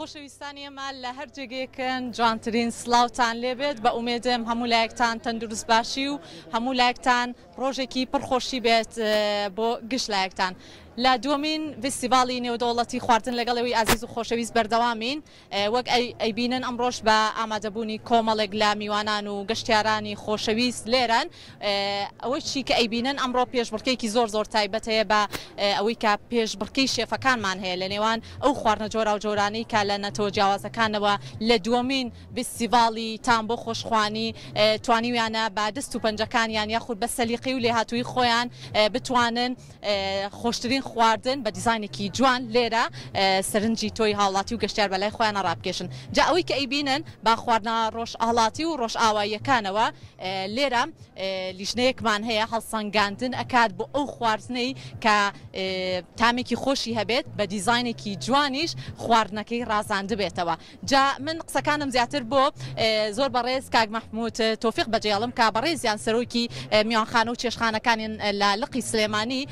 خۆشەویستانی ئێمە لە هەر جێگەیەکن جوانترین سڵاوتان لێبێت بە ئومێدم هەموو لایەکتان تەندروست باشی و هەموو لایەکتان ڕۆژێکی پڕخۆشی بێت بۆ گشت لایەکتان. لە دووەمین فستیڤاڵی نێودەوڵەتی خواردن لەگەڵەوەی ئازیز و خۆشەویست بەردەوامین وەک ئەیبینن ئەمڕۆژ بە ئامادەبوونی کۆمەڵێک لە میوانان و گەشتیارانی خۆشەویست لێرن. ئەوەی چی کە ئەیبینن ئەمڕۆ پێشبڕکێکی زۆر تایبەت هەیە بە ئەوەی کە پێشبڕکەی شێفەکانمان هەیە لە نێوان ئەو خواردنە جۆرا و جۆرانەی کە لە نەتەوە جیاوازەکانەوە لە دووەمین فستیڤاڵی تام بۆ خۆشخوانی توانیویانە بە دەست و پەنجەکانیان یاخود بە سەلیقەی و لێهاتووی خۆیان بتوانن خۆشترین خواردن بە دیزاینێکی جوان لێرە سەرنجی تۆی هاوڵاتی و گەشتیار بەلای خۆیان ڕابکێشن. جا ئەوەی کە ئەیبینن با خواردنە ڕۆژ ئاڵاتی و ڕۆژ ئاواییەکانەوە لێرە لیژنەیەکمان هەیە هەڵسەنگاندن ئەکات بۆ ئەو خواردنەی کە تامێکی خۆشی هەبێت بە دیزاینێکی جوانیش خواردنەکەی ڕازاند بێتەوە. جا من قسەکانم زیاتر بۆ زۆر بەڕێز کاک مەحموود تۆفیق بەجێڵم کا بەڕێزیان سەرۆکی میوانخانە و چێشخانەکانیان لە لقی سلێمانی.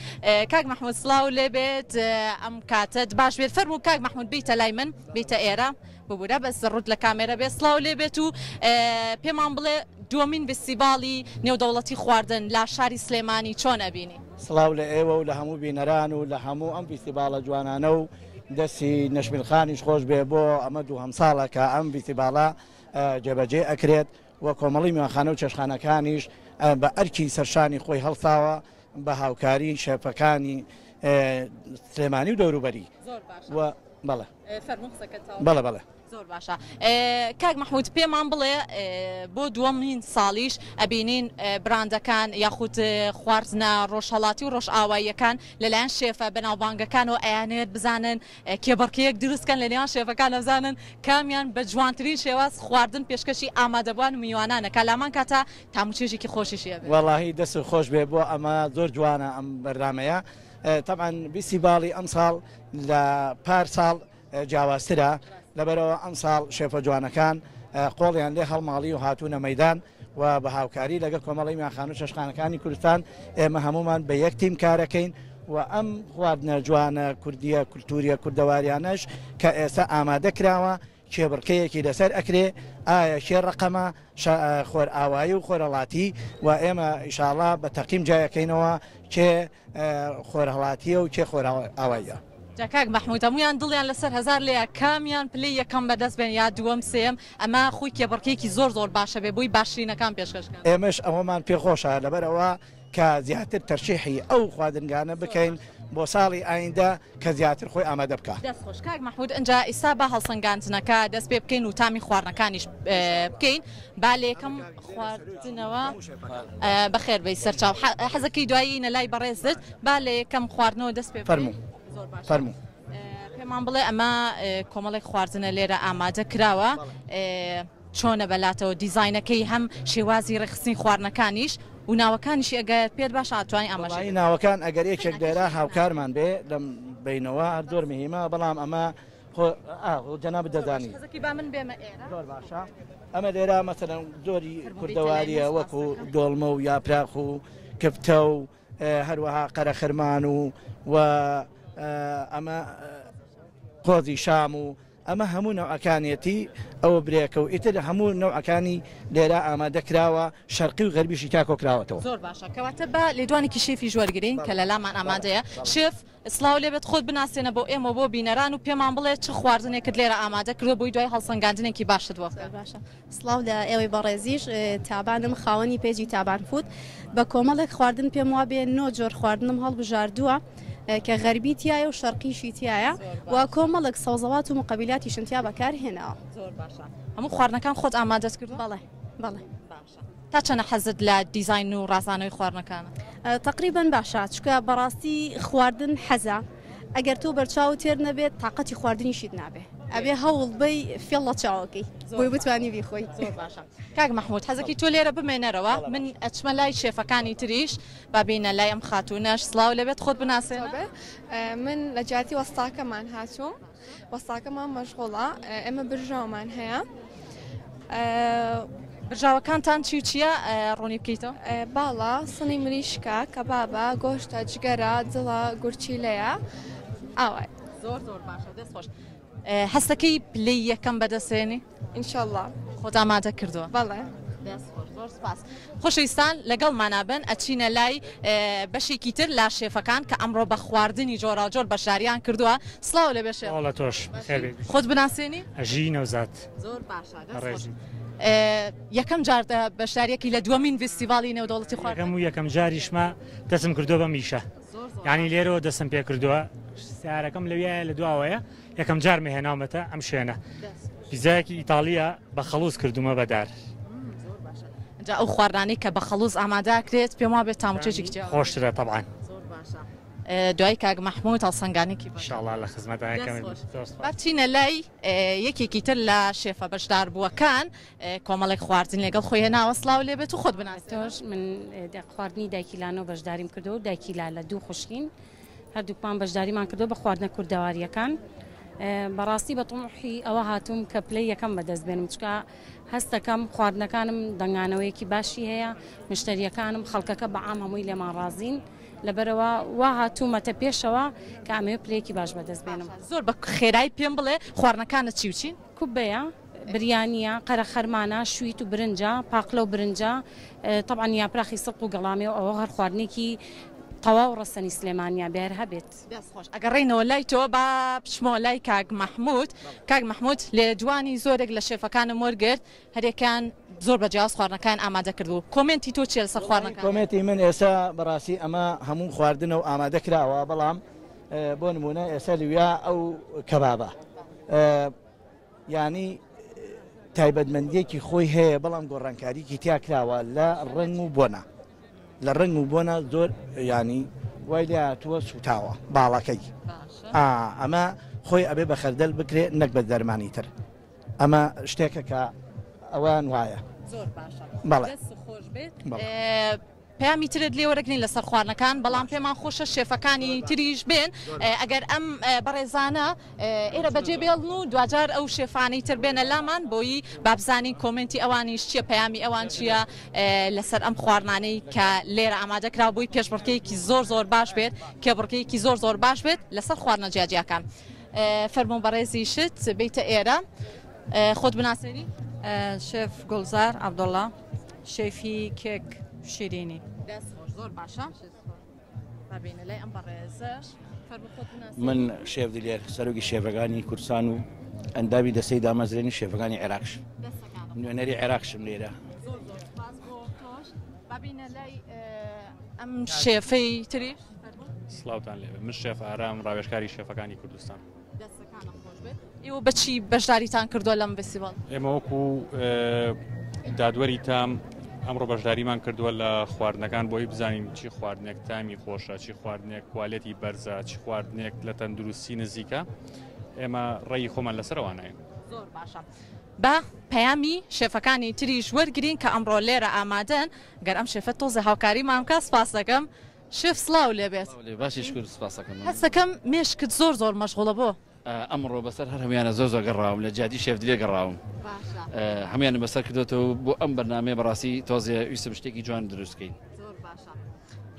کاک مەحموود سڵاو لێبێت ئەم کاتت باش بێت فەرموو کاک مەحموود بیتە لای من بیتە ئێرە ببوورە بەس ڕوت لە کامێرە بێ سڵاو لێبێت و پێمان بڵێ دووەمین فستیڤاڵی نێودەوڵەتی خواردن لە شاری سلێمانی چۆن ئەبینی؟ سڵاو لە ئێوە و لە هەموو بینەران و لە هەموو ئەم فستیڤاڵە جوانانە و دەستی نەشمیلخانیش خۆش بێ بۆ ئەمە دووهەم ساڵە کە ئەم فستیڤاڵە جێبەجێ ئەکرێت و کۆمەڵی میوانخانە و چێشخانەکانیش بە ئەرکی سەرشانی خۆی هەڵساوە بە هاوکاری شێفەکانی سلێمانی و دەوروبەری. بەڵێ بەڵێ زۆر باشە. کاک مەحموود پێمان بڵێ بۆ دووەمین ساڵیش ئەبینین براندەکان یاخود خواردنە ڕۆژهەڵاتی و ڕۆژ ئاواییەکان لەلایەن شێفە بەناوبانگەکانەوە ئەیانێت بزانن کێبڕکەیەک دروستکەن لە نێوان شێفەکان ئەزانن کامیان بە جوانترین شێواز خواردن پێشکەشی ئامادەبوان و میوانانە کە لامان کاتە تاموچێژێکی خۆشیشیە بێت. وەڵاهی دەست خۆش بێ بۆ ئەمە زۆر جوانە ئەم بەردامەیە. طبعاً فستیڤاڵی ئەم ساڵ لە پار ساڵ جیاوازترە لەبەرەوە ئەم ساڵ شێفە جوانەکان قۆڵیان لێ هەڵماڵی و هاتوونە مەیدان و بە هاوکاری لەگەڵ کۆمەڵی میوانخانە و چێشخانەکانی کوردستان ئێمە هەمومان بە یەک تیم کارەکەین و ئەم خواردنە جوانە کوردیە کولتوریە کوردەواریانەش کە ئێستا ئامادە کراوە کێبڕکەیەکی لەسەر ئەکرێ ئایا شێ ڕقەمە خۆر ئاوایی و خۆرهەڵاتی و ئێمە ئیشاڵا بە تەقیم جایەکەینەوە کێ خۆرهەڵاتیە و کێ خۆر ئاواییە. کاک مەحموود هەمویان دڵیان لەسەر هەزار لێە کامیان پلەی یەکەم بەدەست بێن یا دووەم سێم ئەمە خۆی کێبڕکەیەکی زۆر باشە بێ بۆی باشترینەکان پێشکەشکەن. ئێمەش ئەوەمان پێخۆشە لەبەرەوە کە زیاتر تەرشیحی ئەو خواردنگانە بکەین بۆ ساڵی ئایندە کە زیاتر خۆی ئامادە بکە. دەستخۆش کاک مەحموود ئەنجا ئێستا بە هەڵسەنگاندنەکە دەست پێ بکەین و تامی خواردنەکانیش بکەین با لە یەکەم خواردنەوە بەخێر بەی سەرچاو حەزەکەی دوایی نە لای بەڕێزت با لە یەکەم خواردنەوە دەست پێ فەرموو. پێمان بڵێ ئەمە کۆمەڵێک خواردنە لێرە ئامادە کراوە چۆنە بەلاتەوە دیزاینەکەی هەم شێوازی ڕێخستنی خواردنەکانیش و ناوەکانیشی ئەگەر پێت باش ئاتوانی ئاماژەی ناوەکان ئەگەر یەکێک دێرە هاوکارمان بێ لەم بینەوە زۆر مهمە بەڵام ئەمە جەناب دەدانی با من بێمە ئێرە زۆر باشە. ئەمە لێرە مەسەلەن زۆری کوردەواریە وەکو دۆڵمە و یاپراخ و کفتە و هەروەها قەرەخرمان و ئەمە قۆزی شام و ئەمە هەموو نەوعەکانیەتی ئەوە برێکە و ئیتر هەموو نەوعەکانی لێرە ئامادەکراوە شەرقی و غەربیشی تاکۆکراوەتەوە. زۆر باشە کەواتە بە لێدوانێکی شێفی ژوەرگرین کە لە لامان ئامادەیە. شێف سڵاو لێبێت خۆت بناسێنە بۆ ئێمە بۆ بینەران و پێمان بڵێ چ خواردنێکت لێرە ئامادە کردو بۆی دوای هەڵسەنگاندنێکی باشت وە. باشە سڵاو لە ئێوەی بەڕێزیش تابانم خاوەنی پێیجی تابان فوت بە کۆمەڵێک خواردن پێم وا بێ 9 جۆر خواردنم هەڵبژاردووە کە غەربی تایە و شەرقیشی تایە و کۆمەڵک سەوزەوات و مقابلات شنتیا بەکارهێنەوە. زۆر باشە هەموو خواردنەکان خۆت ئامادەت کردو؟ بەڵێ تا چەنە حەزت لە دیزاین و ڕازانەوەی خواردنەکانە؟ تقریبا باشە چکە بەڕاستی خواردن حەزە ئەگەر تۆ بەرچاو تێر نەبێت تااقەتی خواردنیشیت نابێ ئەبێ هەوڵ بەی فێڵ لە چاوەکەی بۆی بتوانی بیخۆی. زۆر باشە کاک مەحموود حەزەکەی تۆ لێرە بمێنەرەوە من ئەچمە لای شێفەکانی تریش با بینە لای ئەم خاتونەش سڵاو لەبێت خۆت بناسێنە. من لە جاتی وەستاکەمان هاتووم وەستاکەمان مەشغوڵە ئێمە برژاومان هەیە. برژاوەکانتان چی و چییە ڕوونی بکەیتەوە؟ باڵا سنی مریشکە کەبابە گۆشتە جگەرە جڵە گورچیلەیە ئاوای. زۆر باشە دەستخۆش. هەستەکەی پلەی یەکەم بەدەستێنی ئینشاءڵڵا خۆت ئامادە کردووە بەڵێ زۆر سپاس خۆشەویستان لەگەڵمانە بن ئەچینە لای بەشێکی تر لا شێفەکان کە ئەمڕۆ بە خواردنی جۆراجۆر بەشداریان کردووە سڵاو لە بێشێ وڵە تۆش خۆت بناسیێنی ئەژی نەوزات زۆر باشە ڕێژی یەکەم جار بەشداریەکی لە دووەمین فستیڤاڵی نێودەوڵەتی خواردن یەکەم و یەکەم جاریشمە دەستم کردووە بە میشە یعنی لێرەوە دەستم پێ کردووە سیارەکەم لەویایە لە دواوەیە یەکەم جار مهێناومەتە ئەم شوێنە پیزایەکی ئیتالیا بە خەڵوز کردومە بەدار ئەو خواردانەی کە بە خەڵوز ئامادەکرێت پێم وا بێت تاموچێکی خۆشترە طبعاً دوای کاک مەحموود هەڵسەنگانێکی انشاءالله لە خزمەتەکەم بچینە لای یەکێکی تر لە شێفە بەشدار بووەکان کۆمەڵێک خواردن لەگەڵ خۆی هێناوە سڵاو لێ بێت و خۆت بناسیێت من خواردنی دایکیلانەوە بەشداریم کردو و دایکیلا لە دوو خوشکین هەردووکمان بەشداریمان کردو بە خواردنە کوردەواریەکان بەڕاستی بە تۆمحی ئەوە هاتووم کە پلەی یەکەم بەدەست بێنم چکە هەستەکەم خواردنەکانم دەنگانەوەیەکی باشی هەیە مشتریەکانم خەڵکەکە بەعام هەمووی لێمان ڕازین لەبەرەوە وا هاتوومەتە پێشەوە کە ئەمەوێ پلەیەکی باش بەدەست بێنم زۆر بە خێرایی پێم بڵێ خواردنەکانت چی وچین کوبەیە بریانیە قەرە خەرمانە شویت و برنجە پاقلە و برنجە طبعا یاپراخی سڵق و گەڵامێ و ئەوە هەر خواردنێکی تەواو ڕەسەنی سلێمانیا بێر هەبێت ئەگەڕێنەوە لای تۆ بە پشمۆ لای کاک مەحموود لێ جوانی زۆرێک لە شێفەکانم وەرگرت هەرێکان زۆر بەجیاز خواردنەکان ئامادە کردو کۆمنتی تۆ چێ لەسەر خواردنەکان کۆمنتی من ئێستا بەڕاستی ئەمە هەموو خواردنە و ئامادە کراوە بەڵام بۆ نمونە ئێستا لویا ئەو کەبابە ینی تایبەتمەندیەکی خۆی هەیە بەڵام گۆڕانکاریکی تیا کراوە لە ڕنگ و بۆنە لە ڕنگ و بۆنە زۆر ینی وای لێ هاتووە سوتاوە باڵەکەی ئەمە خۆی ئەبێ بە خەردەل بکرێت نەک بە دەرمانی تر ئەمە شتێکە کە ئەوان وایە زۆر باشە بەڵێ خۆش بێت پامی ترت لێ وەرەگرین لەسەر خواردنەکان بەڵام پێمان خۆشە شێفەکانی تریش بێن ئەگەر ئەم بەڕێزانە ئێرە بەجێ بێڵن و دوجار ئەو شێفانەی تر بێنە لامان بۆی بابزانین کۆمنتی ئەوانیش چیە پامی ئەوان چییە لەسەر ئەم خواردانەی کە لێرە ئامادەکرا بووی پێشبڕکەیەکی زۆر باش بێت کێبڕکەیەکی زۆر باش بێت لەسەر خواردنە جیاجیەکان فەرموو بەڕێزی شت بیتە ئێرە خۆت بناسیێنی شێف گوڵزار عەبدوڵڵا شێفی کێک شیرینی زۆر باشە بابینە لای ئەم بەڕێزەش من شێف دلێر سەرۆکی شێفەکانی کوردستان و ئەندامی دەستەی دامەزرێنی شێفەکانی عێراقش نوێنەری عێراقشم لێرە بابینە لای ئەم شێفەی تریش سڵاوتان لێبێ من شێف ئارام ڕاوێژکاری شێفەکانی کوردستان ئێوە بەچی بەشداریتان کردووە لەم فستیڤاڵ ئێمە وەکو دادوەری تام ئەمڕۆ بەشداریمان کردووە لە خواردنەکان بۆی بزانین چی خواردنێک تامی خۆشە چی خواردنێک کوالێتی بەرزە چی خواردنێک لە تەندروستی نزیکە ئێمە ڕێی خۆمان لەسەرەوانین زۆر باشە بە پەیامی شێفەکانی تریش وەرگرین کە ئەمڕۆ لێرە ئامادەن گەر ئەم شێفە تۆزە هاوکاریمان بکە سپاس دەکەم شێف سڵاو لێبێت باشیش کرد سپاسەکەم هەستەکەم مێشکت زۆر مەشغوڵە بۆ ئەمڕۆ بەسەر هەر هەمیانە زۆر گەڕاوم لە جادی شێف دلێ گەڕاوم هەمیانە بەسەر کردێتەوە بۆ ئەم بەرنامەیە بەڕاستی تۆزێ ویستم شتێکی جوان دروستکەین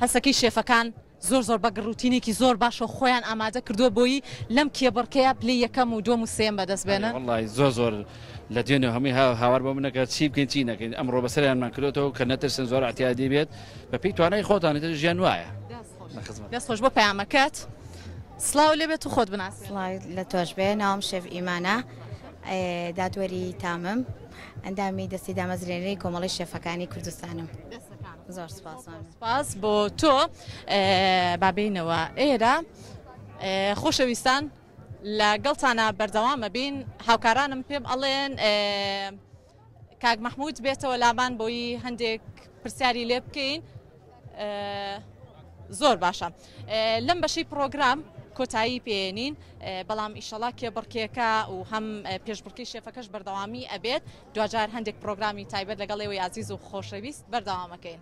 هەستەکەی شێفەکان زۆر بە گڕوتینێکی زۆر باشە خۆیان ئامادە کردووە بۆی لەم کێبڕکەیە پلەی یەکەم و دووەم و سێم بەدەست بێنن وەڵڵی زۆر لە دوێنێ هەمووی هاوار بۆ منەکە چی بکەین چی نەکەین ئەمڕۆ بەسەریانمان کردێتەوە کە نەترسن زۆر ئەتیادی بێت بە پێی توانای خۆتانێتە ژیان وایە دەست خۆش بۆ پەیامەکەت سڵاو لێبێت و خۆت بناسی لە تۆش بێ ناوم شێف ئیمانە دادوەری تامم ئەندامی دەستی دامەزرێنەی کۆمەڵی شێفەکانی کوردستانم زۆر سپاس بۆ تۆ بابینەوە ئێرە خۆشەویستان لەگەڵتانە بەردەوامە بین هاوکارانم پێم ئەڵێن کاک مەحموود بێتەوە لابان بۆی هەندێک پرسیاری لێ بکەین زۆر باشە لەم بەشی پرۆگرام کۆتایی پێێنین بەڵام ئیشەڵا کێبڕکێکە و هەم پێشبڕکەی شێفەکەش بەردەوامی ئەبێت دوجار هەندێک پرۆگرامی تایبەت لەگەڵ ئێوەی عزیز و خۆشەویست بەردەوامەکەین